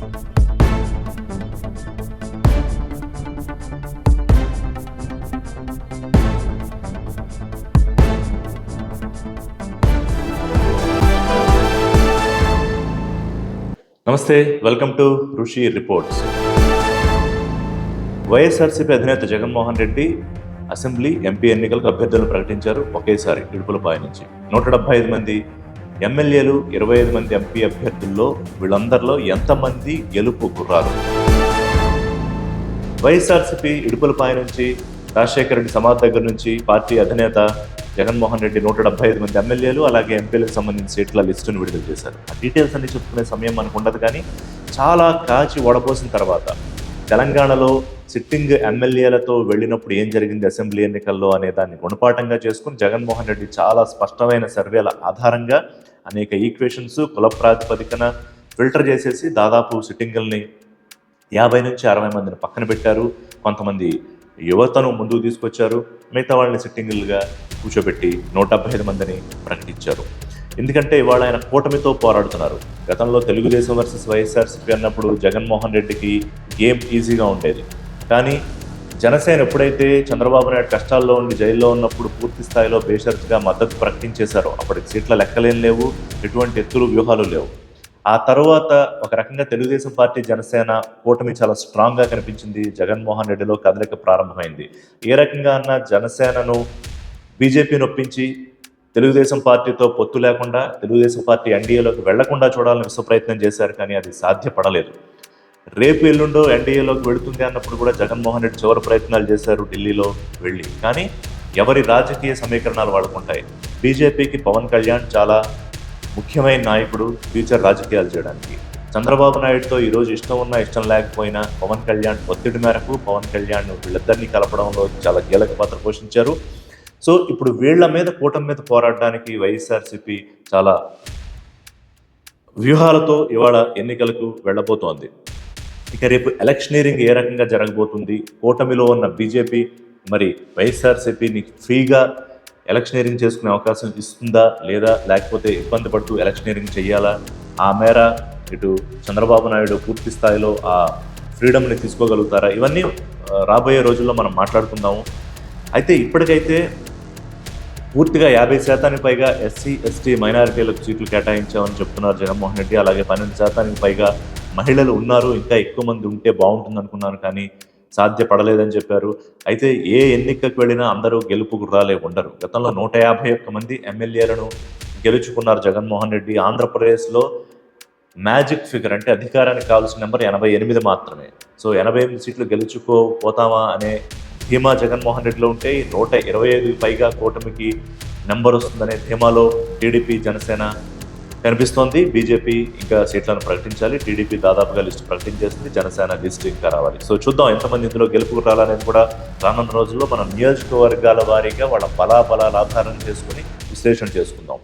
నమస్తే, welcome to ఋషి reports. YSRCP అధినేత జగన్మోహన్ రెడ్డి అసెంబ్లీ, ఎంపీ ఎన్నికలకు అభ్యర్థులను ప్రకటించారు. ఒకేసారి ఇడుపులపాయ నుంచి 175 మంది ఎమ్మెల్యేలు, 25 మంది ఎంపీ అభ్యర్థుల్లో వీళ్ళందరిలో ఎంతమంది గెలుపు గుర్రాలు? వైఎస్ఆర్సీపీ ఇడుపులపాయ నుంచి, రాజశేఖర రెడ్డి సమాధి దగ్గర నుంచి పార్టీ అధినేత జగన్మోహన్ రెడ్డి 175 మంది ఎమ్మెల్యేలు అలాగే ఎంపీలకు సంబంధించిన సీట్ల లిస్టును విడుదల చేశారు. ఆ డీటెయిల్స్ అన్ని చెప్పుకునే సమయం మనకు ఉండదు, కానీ చాలా కాచి వడపోసిన తర్వాత తెలంగాణలో సిట్టింగ్ ఎమ్మెల్యేలతో వెళ్ళినప్పుడు ఏం జరిగింది అసెంబ్లీ ఎన్నికల్లో అనే దాన్ని గుణపాఠంగా చేసుకుని జగన్మోహన్ రెడ్డి చాలా స్పష్టమైన సర్వేల ఆధారంగా అనేక ఈక్వేషన్స్ కుల ప్రాతిపదికన ఫిల్టర్ చేసేసి దాదాపు సిట్టింగుల్ని 50 నుంచి 60 మందిని పక్కన పెట్టారు. కొంతమంది యువతను ముందుకు తీసుకొచ్చారు, మిగతా వాళ్ళని సిట్టింగులుగా కూర్చోబెట్టి 175 మందిని ప్రకటించారు. ఎందుకంటే ఇవాళ ఆయన కూటమితో పోరాడుతున్నారు. గతంలో తెలుగుదేశం వర్సెస్ వైఎస్ఆర్సీపీ అన్నప్పుడు జగన్మోహన్ రెడ్డికి గేమ్ ఈజీగా ఉండేది. కానీ జనసేన ఎప్పుడైతే చంద్రబాబు నాయుడు కష్టాల్లో ఉండి జైల్లో ఉన్నప్పుడు పూర్తి స్థాయిలో బేషరతుగా మద్దతు ప్రకటించేశారో అప్పటికి సీట్ల లెక్కలేం లేవు, ఎటువంటి ఎత్తులు వ్యూహాలు లేవు. ఆ తర్వాత ఒక రకంగా తెలుగుదేశం పార్టీ జనసేన కూటమి చాలా స్ట్రాంగ్గా కనిపించింది. జగన్మోహన్ రెడ్డిలో కదలిక ప్రారంభమైంది. ఏ రకంగా అన్న జనసేనను బీజేపీని ఒప్పించి తెలుగుదేశం పార్టీతో పొత్తు లేకుండా తెలుగుదేశం పార్టీ ఎన్డీఏలోకి వెళ్లకుండా చూడాలని విశ్వ ప్రయత్నం చేశారు, కానీ అది సాధ్యపడలేదు. రేపు ఎల్లుండో ఎన్డీఏలోకి వెళుతుంది అన్నప్పుడు కూడా జగన్మోహన్ రెడ్డి చివరి ప్రయత్నాలు చేశారు ఢిల్లీలో వెళ్ళి. కానీ ఎవరి రాజకీయ సమీకరణాలు వాడుకుంటాయి. బీజేపీకి పవన్ కళ్యాణ్ చాలా ముఖ్యమైన నాయకుడు ఫ్యూచర్ రాజకీయాలు చేయడానికి. చంద్రబాబు నాయుడుతో ఈరోజు ఇష్టం ఉన్నా ఇష్టం లేకపోయినా పవన్ కళ్యాణ్ ఒత్తిడి మేరకు పవన్ కళ్యాణ్ వీళ్ళిద్దరినీ కలపడంలో చాలా కీలక పాత్ర పోషించారు. సో ఇప్పుడు వీళ్ల మీద కూటమి మీద పోరాడడానికి వైఎస్ఆర్సీపీ చాలా వ్యూహాలతో ఇవాళ ఎన్నికలకు వెళ్ళబోతోంది. ఇక రేపు ఎలక్షనీరింగ్ ఏ రకంగా జరగబోతుంది, కూటమిలో ఉన్న బీజేపీ మరి వైఎస్ఆర్సీపీని ఫ్రీగా ఎలక్షనీరింగ్ చేసుకునే అవకాశం ఇస్తుందా లేదా, లేకపోతే ఇబ్బంది పడుతూ ఎలక్షనీరింగ్ చేయాలా, ఆ మేర ఇటు చంద్రబాబు నాయుడు పూర్తి స్థాయిలో ఆ ఫ్రీడమ్ని తీసుకోగలుగుతారా, ఇవన్నీ రాబోయే రోజుల్లో మనం మాట్లాడుకుందాము. అయితే ఇప్పటికైతే పూర్తిగా 50% పైగా ఎస్సీ, ఎస్టీ, మైనారిటీలకు సీట్లు కేటాయించామని చెప్తున్నారు జగన్మోహన్ రెడ్డి. అలాగే 12% పైగా మహిళలు ఉన్నారు, ఇంకా ఎక్కువ మంది ఉంటే బాగుంటుంది అనుకున్నారు, కానీ సాధ్యపడలేదని చెప్పారు. అయితే ఏ ఎన్నికకు వెళ్ళినా అందరూ గెలుపు గుర్రాలే ఉండరు. గతంలో 151 మంది ఎమ్మెల్యేలను గెలుచుకున్నారు జగన్మోహన్ రెడ్డి. ఆంధ్రప్రదేశ్లో మ్యాజిక్ ఫిగర్ అంటే అధికారానికి కావాల్సిన నెంబర్ 88 మాత్రమే. సో 88 సీట్లు గెలుచుకోపోతామా అనే ధీమా జగన్మోహన్ రెడ్డిలో ఉంటే 125 పైగా కూటమికి నెంబర్ వస్తుందనే ధీమాలో టీడీపీ, జనసేన కనిపిస్తోంది. బీజేపీ ఇంకా సీట్లను ప్రకటించాలి, టీడీపీ దాదాపుగా లిస్టు ప్రకటించేసింది, జనసేన లిస్టు ఇంకా రావాలి. సో చూద్దాం ఎంతమంది ఇందులో గెలుపుకు రావాలనేది కూడా రానున్న రోజుల్లో మనం నియోజకవర్గాల వారీగా వాళ్ళ బలాబలాల ఆధారం చేసుకుని విశ్లేషణ చేసుకుందాం.